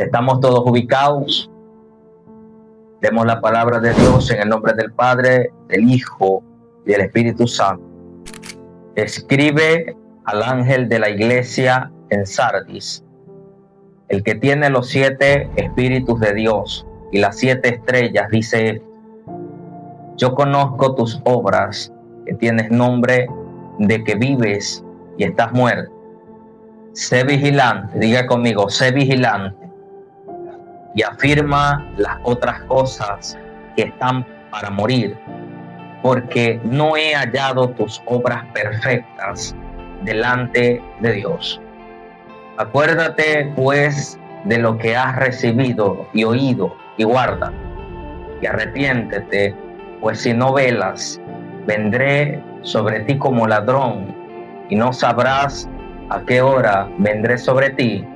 Estamos todos ubicados. Demos la palabra de Dios en el nombre del Padre, del Hijo y del Espíritu Santo. Escribe al ángel de la iglesia en Sardis, el que tiene los 7 espíritus de Dios y las 7 estrellas, dice: yo conozco tus obras, que tienes nombre de que vives y estás muerto. Sé vigilante, diga conmigo, sé vigilante, y afirma las otras cosas que están para morir, porque no he hallado tus obras perfectas delante de Dios. Acuérdate pues de lo que has recibido y oído, y guarda, y arrepiéntete, pues si no velas, vendré sobre ti como ladrón, y no sabrás a qué hora vendré sobre ti.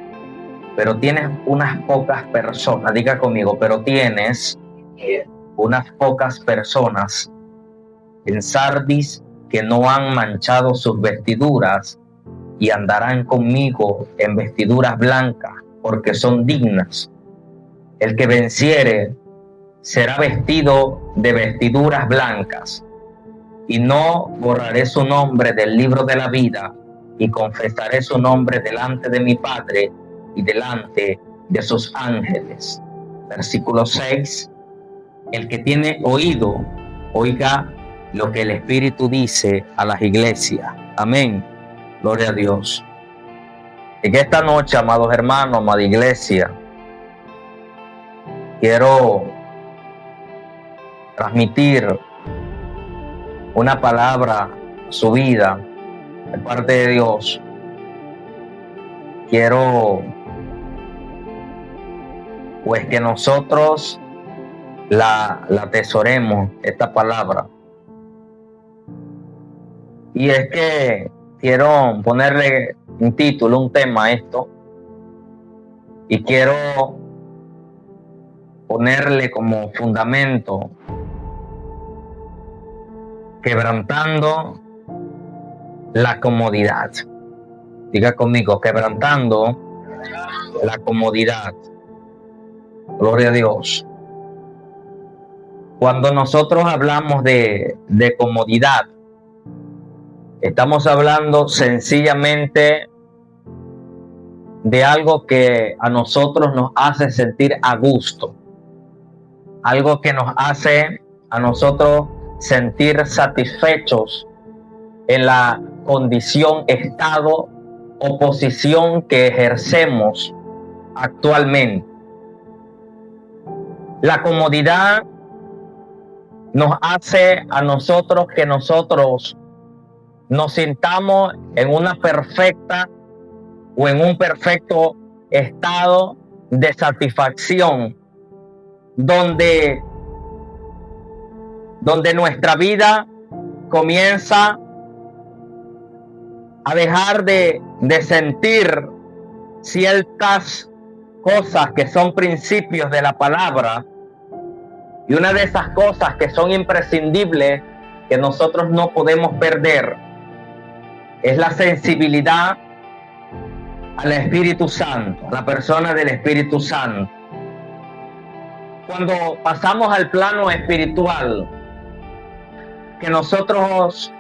Pero tienes unas pocas personas, diga conmigo, pero tienes unas pocas personas en Sardis que no han manchado sus vestiduras y andarán conmigo en vestiduras blancas, porque son dignas. El que venciere será vestido de vestiduras blancas, y no borraré su nombre del libro de la vida, y confesaré su nombre delante de mi Padre y delante de sus ángeles. Versículo 6. El que tiene oído, oiga lo que el Espíritu dice a las iglesias. Amén. Gloria a Dios. En esta noche, amados hermanos, amada iglesia, quiero transmitir una palabra a su vida de parte de Dios. Quiero pues que nosotros la atesoremos, esta palabra. Y es que quiero ponerle un título, un tema a esto, y quiero ponerle como fundamento: quebrantando la comodidad. Diga conmigo, quebrantando la comodidad. Gloria a Dios. Cuando nosotros hablamos de comodidad, estamos hablando sencillamente de algo que a nosotros nos hace sentir a gusto, algo que nos hace a nosotros sentir satisfechos en la condición, estado o posición que ejercemos actualmente. La comodidad nos hace a nosotros que nosotros nos sintamos en una perfecta o en un perfecto estado de satisfacción, donde nuestra vida comienza a dejar de sentir ciertas cosas que son principios de la palabra, y una de esas cosas que son imprescindibles, que nosotros no podemos perder, es la sensibilidad al Espíritu Santo, a la persona del Espíritu Santo. Cuando pasamos al plano espiritual, que nosotros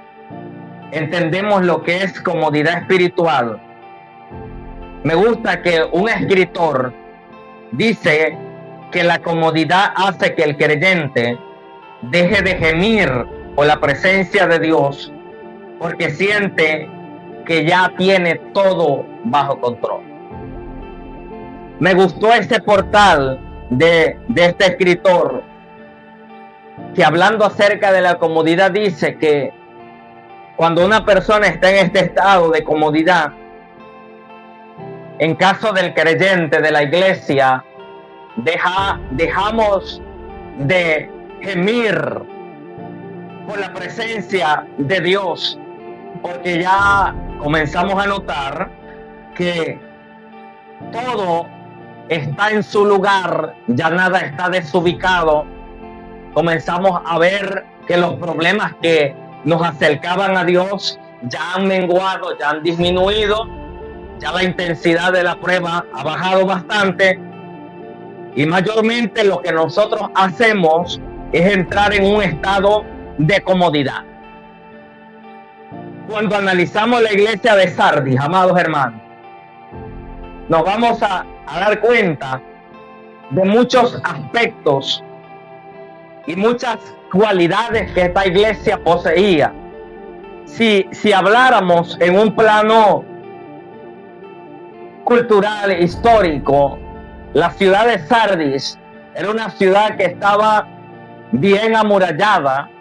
entendemos lo que es comodidad espiritual, me gusta que un escritor dice que la comodidad hace que el creyente deje de gemir por la presencia de Dios, porque siente que ya tiene todo bajo control. Me gustó este portal de este escritor, que hablando acerca de la comodidad dice que cuando una persona está en este estado de comodidad, en caso del creyente de la iglesia, dejamos de gemir por la presencia de Dios, porque ya comenzamos a notar que todo está en su lugar, ya nada está desubicado. Comenzamos a ver que los problemas que nos acercaban a Dios ya han menguado, ya han disminuido, ya la intensidad de la prueba ha bajado bastante, Y mayormente lo que nosotros hacemos es entrar en un estado de comodidad. Cuando analizamos la iglesia de Sardis, amados hermanos, nos vamos a dar cuenta de muchos aspectos y muchas cualidades que esta iglesia poseía. Si habláramos en un plano cultural, histórico, la ciudad de Sardis era una ciudad que estaba bien amurallada,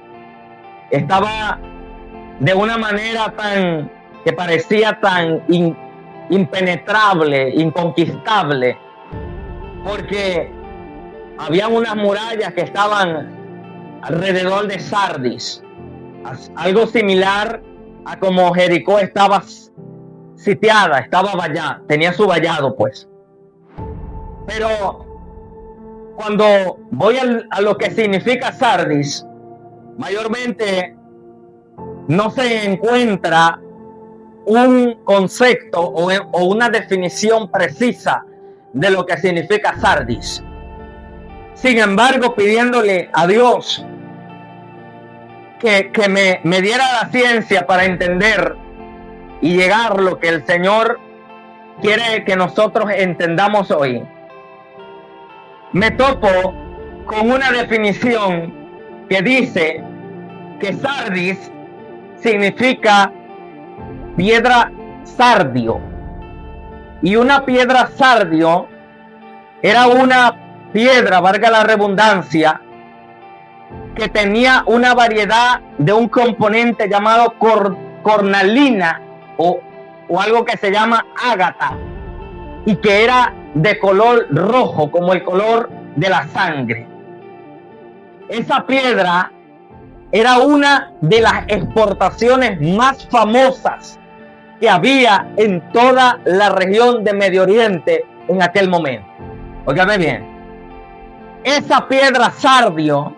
estaba de una manera que parecía tan impenetrable, inconquistable, porque había unas murallas que estaban alrededor de Sardis, algo similar a como Jericó estaba sitiada, estaba vallada, tenía su vallado pues. Pero cuando voy a lo que significa Sardis, mayormente no se encuentra un concepto o una definición precisa de lo que significa Sardis. Sin embargo, pidiéndole a Dios que me diera la ciencia para entender y llegar a lo que el Señor quiere que nosotros entendamos hoy, me topo con una definición que dice que Sardis significa piedra sardio, y una piedra sardio era una piedra, valga la redundancia, que tenía una variedad de un componente llamado cornalina o algo que se llama ágata, y que era de color rojo como el color de la sangre. Esa piedra era una de las exportaciones más famosas que había en toda la región de Medio Oriente en aquel momento. Óigame bien, esa piedra sardio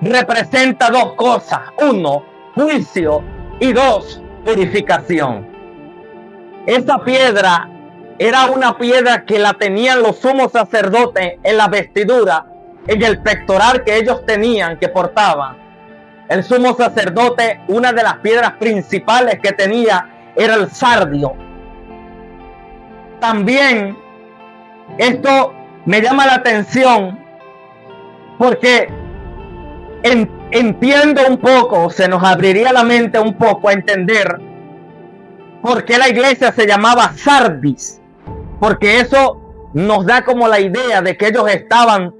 representa dos cosas: uno, juicio, y dos, purificación. Esa piedra era una piedra que la tenían los sumos sacerdotes en la vestidura, en el pectoral que ellos tenían, que portaban. El sumo sacerdote, una de las piedras principales que tenía era el sardio. También esto me llama la atención porque entiendo un poco, se nos abriría la mente un poco a entender por qué la iglesia se llamaba Sardis, porque eso nos da como la idea de que ellos estaban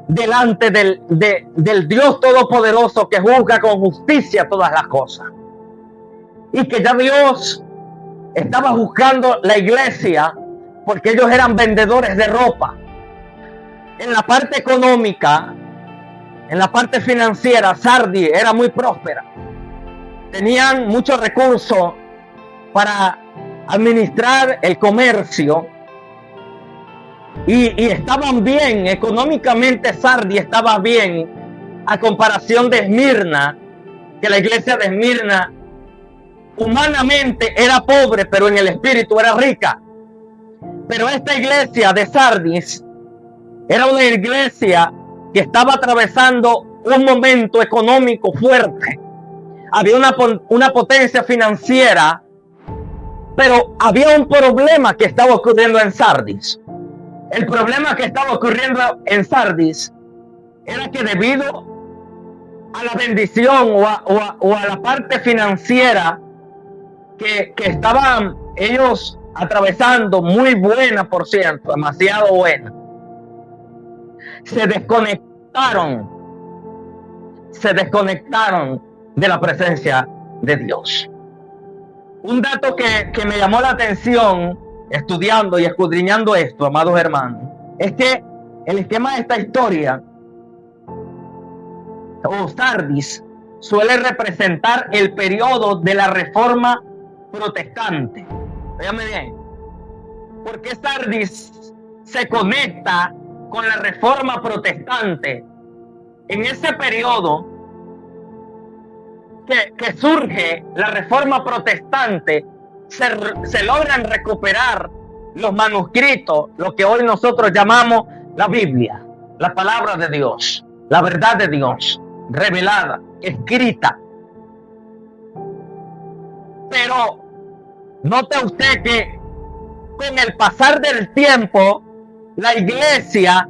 delante del Dios Todopoderoso, que juzga con justicia todas las cosas, y que ya Dios estaba juzgando la iglesia porque ellos eran vendedores de ropa. En la parte económica, en la parte financiera, Sardis era muy próspera. Tenían muchos recursos para administrar el comercio y estaban bien económicamente. Sardis estaba bien a comparación de Esmirna, que la iglesia de Esmirna humanamente era pobre, pero en el espíritu era rica. Pero esta iglesia de Sardis era una iglesia que estaba atravesando un momento económico fuerte. Había una potencia financiera, pero había un problema que estaba ocurriendo en Sardis. El problema que estaba ocurriendo en Sardis era que debido a la bendición o a la parte financiera que estaban ellos atravesando, muy buena por cierto, demasiado buena, se desconectaron de la presencia de Dios. Un dato que me llamó la atención estudiando y escudriñando esto, amados hermanos, es que el esquema de esta historia, o Sardis, suele representar el periodo de la Reforma Protestante. Véame bien, porque Sardis se conecta con la Reforma Protestante. En ese periodo que surge la Reforma Protestante, se logran recuperar los manuscritos, lo que hoy nosotros llamamos la Biblia, la palabra de Dios, la verdad de Dios, revelada, escrita. Pero note usted que con el pasar del tiempo, la iglesia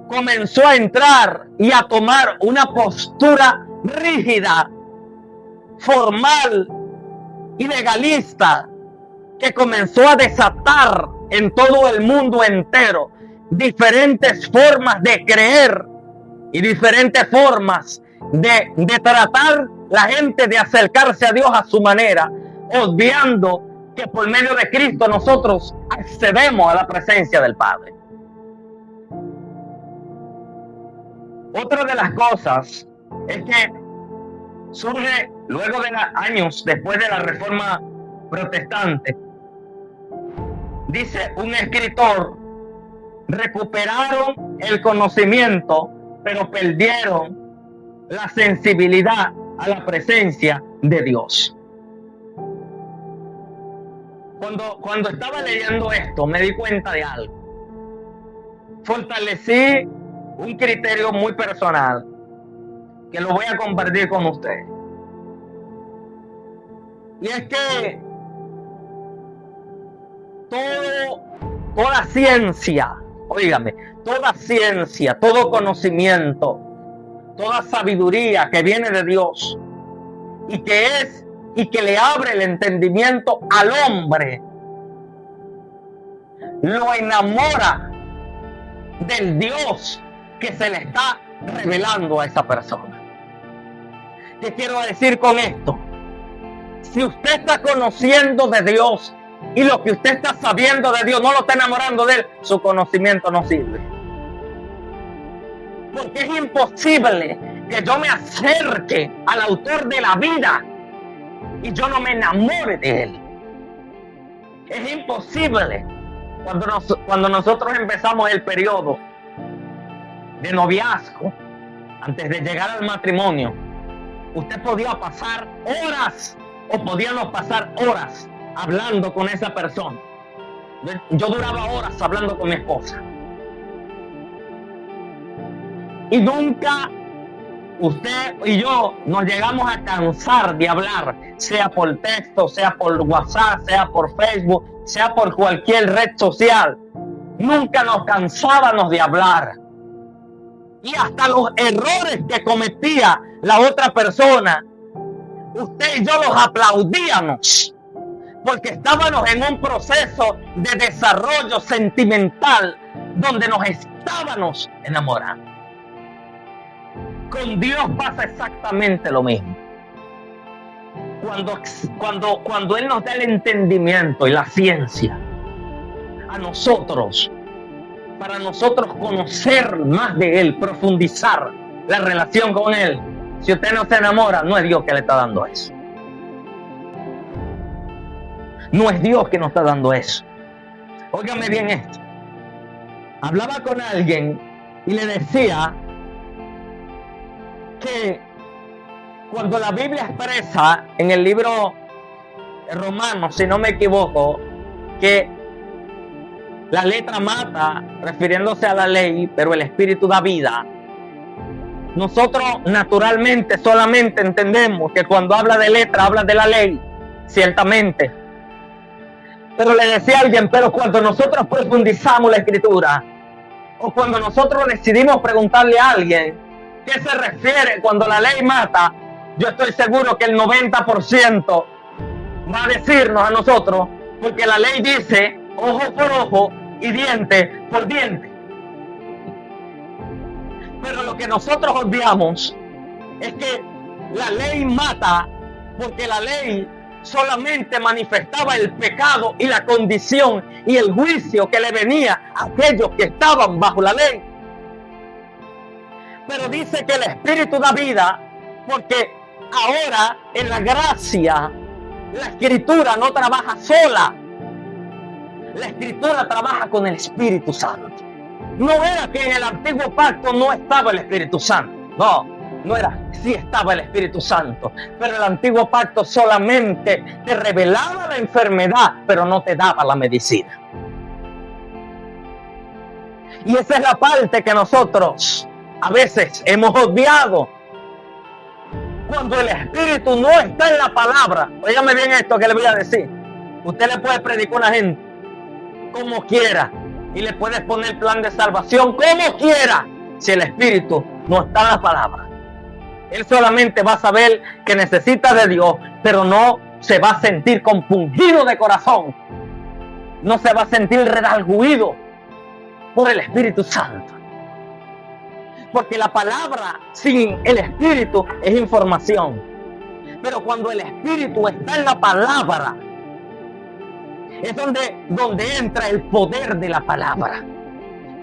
comenzó a entrar y a tomar una postura rígida, formal y legalista, que comenzó a desatar en todo el mundo entero diferentes formas de creer y diferentes formas de tratar la gente de acercarse a Dios a su manera, obviando que por medio de Cristo nosotros accedemos a la presencia del Padre. Otra de las cosas es que surge luego de años después de la Reforma Protestante. Dice un escritor: recuperaron el conocimiento, pero perdieron la sensibilidad a la presencia de Dios. Cuando estaba leyendo esto, me di cuenta de algo. Fortalecí un criterio muy personal que lo voy a compartir con ustedes. Y es que toda ciencia, óigame, toda ciencia, todo conocimiento, toda sabiduría que viene de Dios y que le abre el entendimiento al hombre, lo enamora del Dios que se le está revelando a esa persona. ¿Qué quiero decir con esto? Si usted está conociendo de Dios y lo que usted está sabiendo de Dios no lo está enamorando de Él, su conocimiento no sirve. Porque es imposible que yo me acerque al autor de la vida y yo no me enamore de Él. Es imposible. Cuando nosotros empezamos el periodo de noviazgo, antes de llegar al matrimonio, usted podía pasar horas o podíamos pasar horas hablando con esa persona. Yo duraba horas hablando con mi esposa. Y nunca usted y yo nos llegamos a cansar de hablar, sea por texto, sea por WhatsApp, sea por Facebook, sea por cualquier red social. Nunca nos cansábamos de hablar. Y hasta los errores que cometía la otra persona, usted y yo los aplaudíamos, porque estábamos en un proceso de desarrollo sentimental donde nos estábamos enamorando. Con Dios pasa exactamente lo mismo. Cuando Él nos da el entendimiento y la ciencia a nosotros, para nosotros conocer más de Él, profundizar la relación con Él, si usted no se enamora, no es Dios que le está dando eso. No es Dios que nos está dando eso. Óigame bien esto. Hablaba con alguien y le decía que cuando la Biblia expresa en el libro Romanos, si no me equivoco, que la letra mata, refiriéndose a la ley, pero el Espíritu da vida. Nosotros naturalmente solamente entendemos que cuando habla de letra, habla de la ley, ciertamente. Pero le decía a alguien, pero cuando nosotros profundizamos la Escritura, o cuando nosotros decidimos preguntarle a alguien qué se refiere cuando la ley mata, yo estoy seguro que el 90% va a decirnos a nosotros, porque la ley dice ojo por ojo y diente por diente. Pero lo que nosotros olvidamos es que la ley mata, porque la ley solamente manifestaba el pecado y la condición y el juicio que le venía a aquellos que estaban bajo la ley. Pero dice que el Espíritu da vida, porque ahora en la gracia la Escritura no trabaja sola. La Escritura trabaja con el Espíritu Santo. No era que en el antiguo pacto no estaba el Espíritu Santo. No era. Sí estaba el Espíritu Santo. Pero el antiguo pacto solamente te revelaba la enfermedad, pero no te daba la medicina. Y esa es la parte que nosotros a veces hemos obviado. Cuando el Espíritu no está en la palabra, óigame bien esto que le voy a decir. Usted le puede predicar a una gente como quiera y le puede poner plan de salvación como quiera. Si el Espíritu no está en la palabra, él solamente va a saber que necesita de Dios, pero no se va a sentir compungido de corazón. No se va a sentir redarguido por el Espíritu Santo. Porque la palabra sin el Espíritu es información. Pero cuando el Espíritu está en la palabra, es donde entra el poder de la palabra.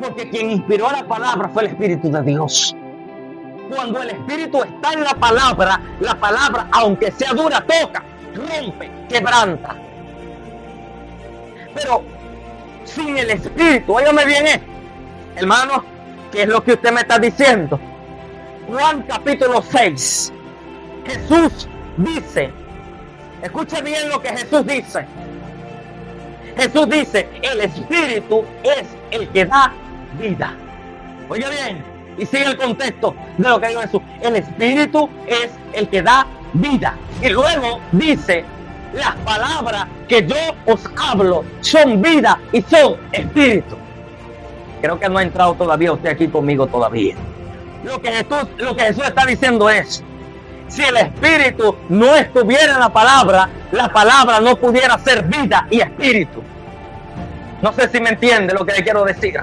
Porque quien inspiró la palabra fue el Espíritu de Dios. Cuando el Espíritu está en la palabra, aunque sea dura, toca, rompe, quebranta. Pero sin el Espíritu, óigame bien esto, hermano, ¿qué es lo que usted me está diciendo? Juan capítulo 6, Jesús dice, escuche bien lo que Jesús dice. Jesús dice, el Espíritu es el que da vida. Oiga bien, y sigue el contexto de lo que dijo Jesús. El Espíritu es el que da vida. Y luego dice, las palabras que yo os hablo son vida y son espíritu. Creo que no ha entrado todavía usted aquí conmigo todavía. Lo que Jesús está diciendo es, si el Espíritu no estuviera en la palabra no pudiera ser vida y espíritu. No sé si me entiende lo que le quiero decir.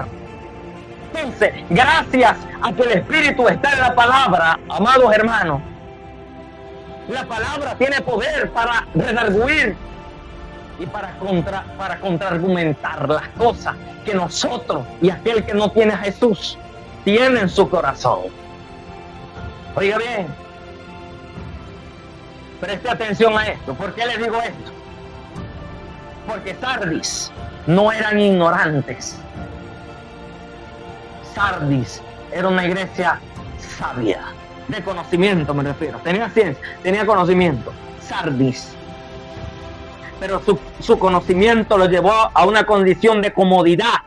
Entonces, gracias a que el Espíritu está en la palabra, amados hermanos, la palabra tiene poder para redarguir y para contraargumentar las cosas que nosotros y aquel que no tiene a Jesús tiene en su corazón. Oiga bien, preste atención a esto. ¿Por qué le digo esto? Porque Sardis no eran ignorantes. Sardis era una iglesia sabia, de conocimiento me refiero. Tenía ciencia, tenía conocimiento. Sardis. Pero su conocimiento lo llevó a una condición de comodidad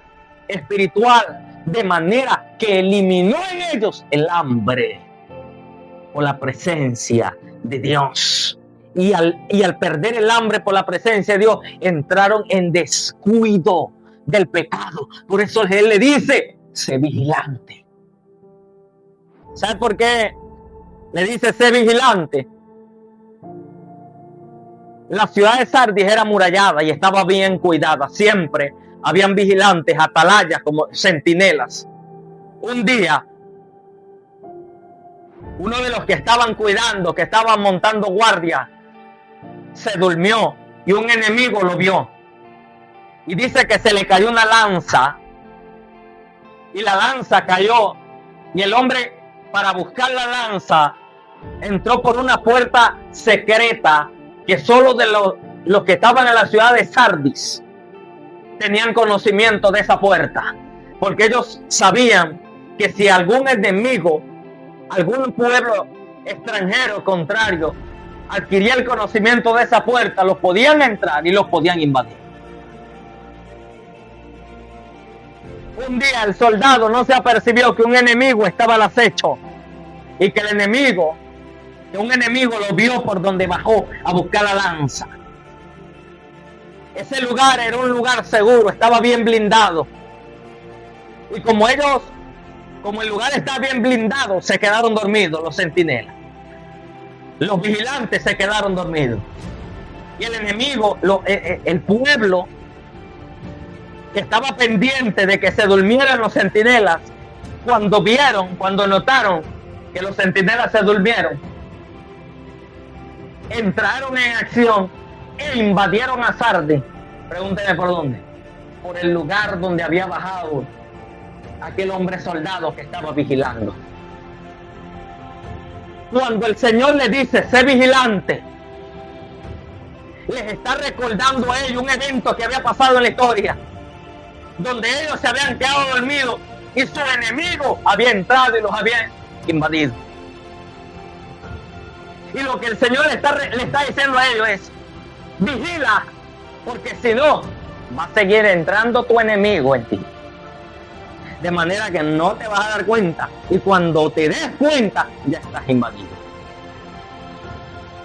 espiritual, de manera que eliminó en ellos el hambre por la presencia de Dios. Y al perder el hambre por la presencia de Dios, entraron en descuido del pecado. Por eso Él le dice, sé vigilante. ¿Sabe por qué le dice sé vigilante? La ciudad de Sardis era amurallada y estaba bien cuidada. Siempre habían vigilantes, atalayas, como centinelas. Un día, uno de los que estaban cuidando, que estaban montando guardia, se durmió y un enemigo lo vio. Y dice que se le cayó una lanza y la lanza cayó y el hombre, para buscar la lanza, entró por una puerta secreta que solo de los que estaban en la ciudad de Sardis tenían conocimiento de esa puerta, porque ellos sabían que si algún enemigo, algún pueblo extranjero contrario adquiría el conocimiento de esa puerta, los podían entrar y los podían invadir. Un día el soldado no se apercibió que un enemigo estaba al acecho y que un enemigo lo vio por donde bajó a buscar la lanza. Ese lugar era un lugar seguro, estaba bien blindado. Y como el lugar estaba bien blindado, se quedaron dormidos los centinelas. Los vigilantes se quedaron dormidos. Y el enemigo, el pueblo que estaba pendiente de que se durmieran los centinelas, cuando notaron que los centinelas se durmieron, entraron en acción e invadieron a Sardis. Pregúnteme por dónde. Por el lugar donde había bajado aquel hombre soldado que estaba vigilando. Cuando el Señor le dice, sé vigilante, les está recordando a ellos un evento que había pasado en la historia, donde ellos se habían quedado dormidos y su enemigo había entrado y los había invadido. Y lo que el Señor le está diciendo a ellos es, vigila, porque si no, va a seguir entrando tu enemigo en ti. de manera que no te vas a dar cuenta, y cuando te des cuenta ya estás invadido.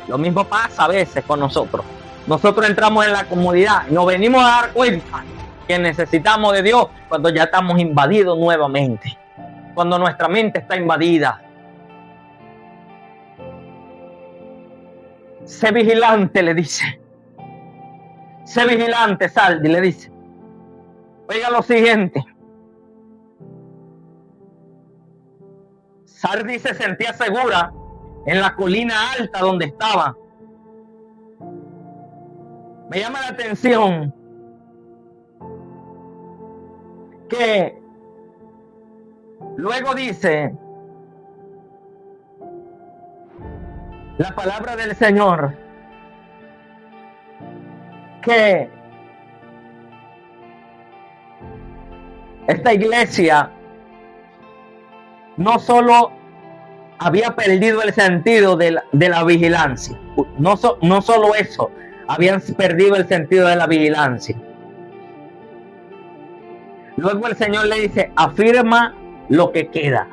Lo mismo pasa a veces con nosotros. Nosotros entramos en la comodidad y nos venimos a dar cuenta que necesitamos de Dios cuando ya estamos invadidos nuevamente, cuando nuestra mente está invadida. Sé vigilante, le dice. Sé vigilante, Sardi, le dice. Oiga lo siguiente. Sardi se sentía segura en la colina alta donde estaba. Me llama la atención que luego dice la palabra del Señor que esta iglesia no solo había perdido el sentido de la vigilancia, no solo eso, habían perdido el sentido de la vigilancia. Luego el Señor le dice, afirma lo que queda.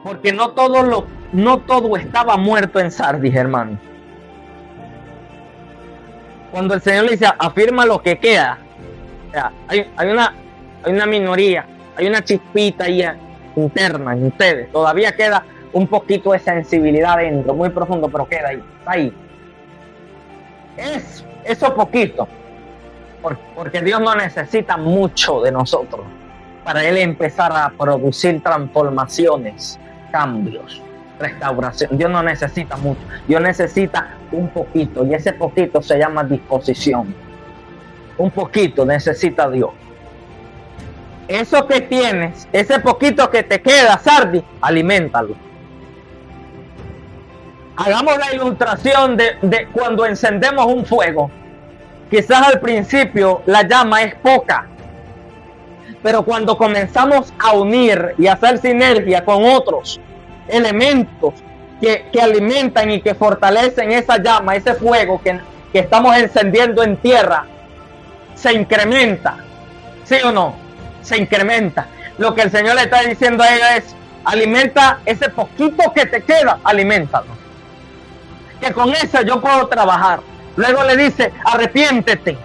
Porque no todo estaba muerto en Sardis, hermano. Cuando el Señor le dice, afirma lo que queda, o sea, hay una minoría, hay una chispita ahí interna en ustedes. Todavía queda un poquito de sensibilidad dentro, muy profundo, pero queda ahí, está ahí. Es eso poquito, porque Dios no necesita mucho de nosotros para Él empezar a producir transformaciones, cambios, restauración. Dios no necesita mucho, Dios necesita un poquito, y ese poquito se llama disposición. Un poquito necesita Dios. Eso que tienes, ese poquito que te queda, Sardi, aliméntalo. Hagamos la ilustración de cuando encendemos un fuego. Quizás al principio la llama es poca, pero cuando comenzamos a unir y a hacer sinergia con otros elementos que alimentan y que fortalecen esa llama, ese fuego que estamos encendiendo en tierra, se incrementa. ¿Sí o no? Se incrementa. Lo que el Señor le está diciendo a ella es, alimenta ese poquito que te queda, aliméntalo. Que con eso yo puedo trabajar. Luego le dice, arrepiéntete.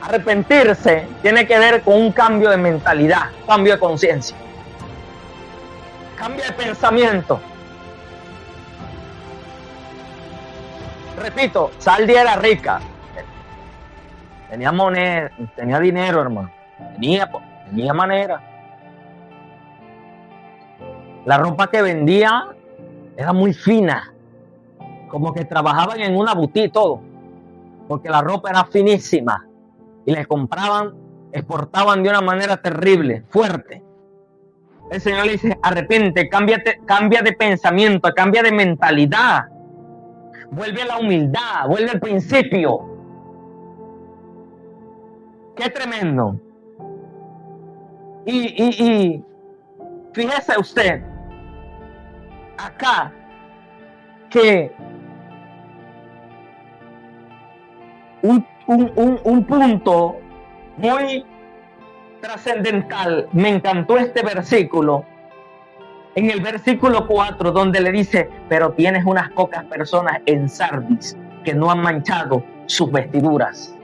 Arrepentirse tiene que ver con un cambio de mentalidad, cambio de conciencia, cambio de pensamiento. Repito, Sardi era rica. Tenía moneda, tenía dinero, hermano. Tenía manera. La ropa que vendía era muy fina. Como que trabajaban en una boutique todo, porque la ropa era finísima y les compraban, exportaban de una manera terrible, fuerte. El Señor le dice, arrepiente, cambia de pensamiento, cambia de mentalidad, vuelve a la humildad, vuelve al principio. Qué tremendo. Y fíjese usted acá que un punto muy trascendental, me encantó este versículo, en el versículo 4, donde le dice, pero tienes unas pocas personas en Sardis que no han manchado sus vestiduras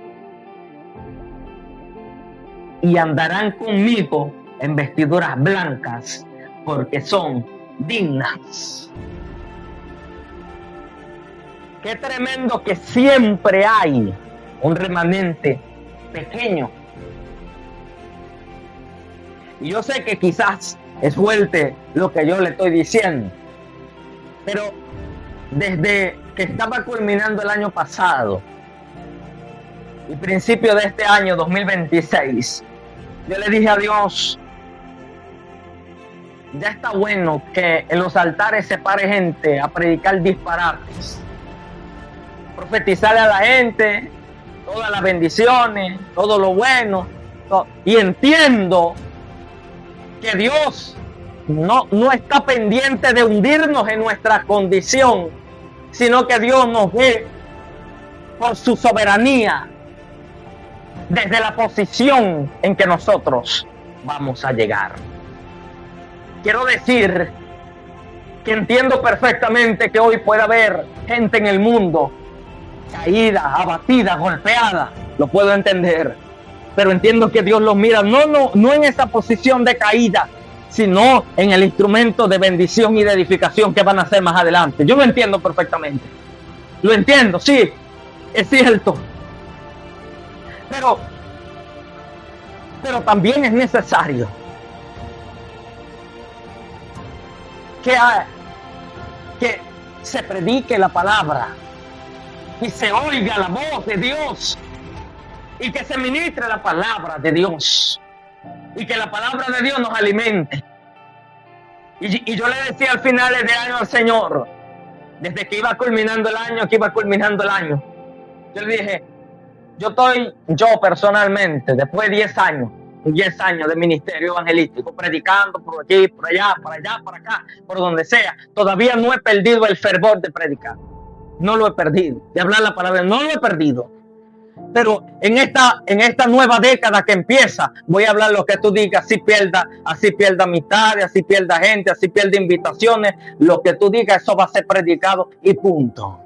y andarán conmigo en vestiduras blancas porque son dignas. Qué tremendo que siempre hay un remanente pequeño. Y yo sé que quizás es fuerte lo que yo le estoy diciendo, pero desde que estaba culminando el año pasado y principio de este año 2026, yo le dije a Dios, ya está bueno que en los altares se pare gente a predicar disparates, profetizarle a la gente todas las bendiciones, todo lo bueno, y entiendo que Dios no está pendiente de hundirnos en nuestra condición, sino que Dios nos ve por su soberanía desde la posición en que nosotros vamos a llegar. Quiero decir que entiendo perfectamente que hoy puede haber gente en el mundo caída, abatida, golpeada. Lo puedo entender. Pero entiendo que Dios los mira no en esa posición de caída, sino en el instrumento de bendición y de edificación que van a hacer más adelante. Yo lo entiendo perfectamente. Lo entiendo, sí, es cierto. Pero también es necesario que se predique la palabra y se oiga la voz de Dios y que se ministre la palabra de Dios y que la palabra de Dios nos alimente. Y yo le decía al final de año al Señor, desde que iba culminando el año, yo le dije, yo personalmente, después de 10 años de ministerio evangelístico, predicando por aquí, por allá, por acá, por donde sea, todavía no he perdido el fervor de predicar. No lo he perdido, de hablar la palabra, no lo he perdido. Pero en esta nueva década que empieza, voy a hablar lo que tú digas, así pierda amistades, así pierda gente, así pierda invitaciones, lo que tú digas, eso va a ser predicado y punto.